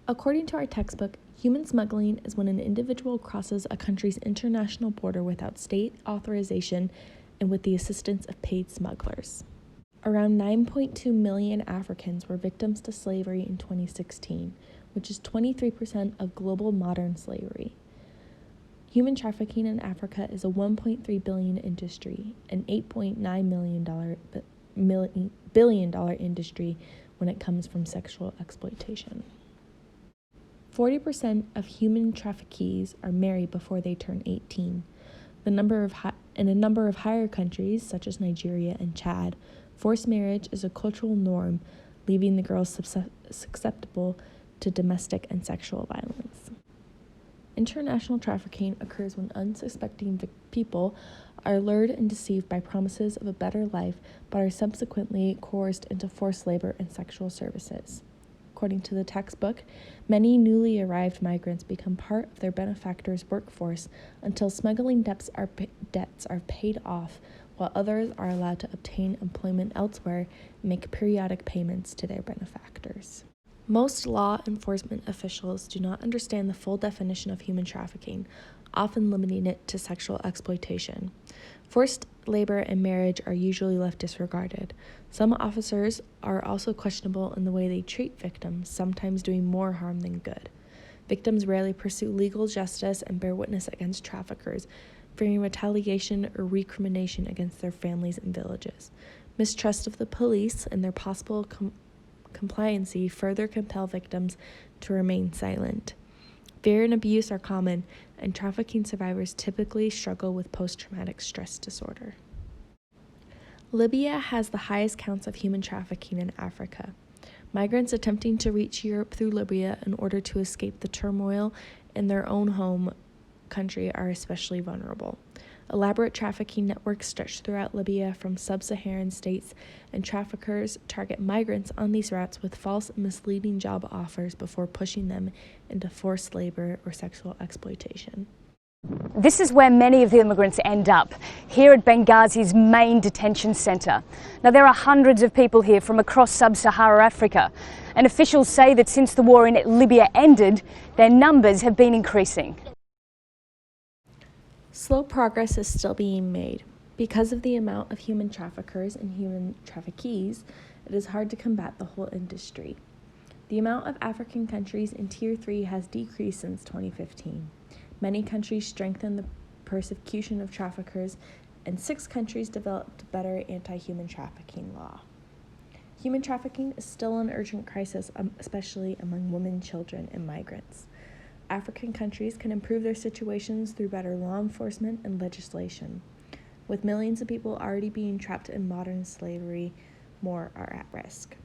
According to our textbook, human smuggling is when an individual crosses a country's international border without state authorization and with the assistance of paid smugglers. Around 9.2 million Africans were victims to slavery in 2016, which is 23% of global modern slavery. Human trafficking in Africa is a $1.3 billion industry, an $8.9 billion industry when it comes from sexual exploitation. 40% of human traffickees are married before they turn 18. In a number of higher countries, such as Nigeria and Chad, forced marriage is a cultural norm, leaving the girls susceptible to domestic and sexual violence. International trafficking occurs when unsuspecting people are lured and deceived by promises of a better life, but are subsequently coerced into forced labor and sexual services. According to the textbook, many newly arrived migrants become part of their benefactors' workforce until smuggling debts are paid off, while others are allowed to obtain employment elsewhere and make periodic payments to their benefactors. Most law enforcement officials do not understand the full definition of human trafficking, often limiting it to sexual exploitation. Forced labor and marriage are usually left disregarded. Some officers are also questionable in the way they treat victims, sometimes doing more harm than good. Victims rarely pursue legal justice and bear witness against traffickers, fearing retaliation or recrimination against their families and villages. Mistrust of the police and their possible compliancy further compel victims to remain silent. Fear and abuse are common, and trafficking survivors typically struggle with post-traumatic stress disorder. Libya has the highest counts of human trafficking in Africa. Migrants attempting to reach Europe through Libya in order to escape the turmoil in their own home country are especially vulnerable. Elaborate trafficking networks stretch throughout Libya from sub-Saharan states, and traffickers target migrants on these routes with false and misleading job offers before pushing them into forced labor or sexual exploitation. This is where many of the immigrants end up, here at Benghazi's main detention centre. Now, there are hundreds of people here from across sub-Saharan Africa, and officials say that since the war in Libya ended, their numbers have been increasing. Slow progress is still being made. Because of the amount of human traffickers and human traffickees, it is hard to combat the whole industry. The amount of African countries in Tier 3 has decreased since 2015. Many countries strengthened the persecution of traffickers, and 6 countries developed better anti-human trafficking law. Human trafficking is still an urgent crisis, especially among women, children, and migrants. African countries can improve their situations through better law enforcement and legislation. With millions of people already being trapped in modern slavery, more are at risk.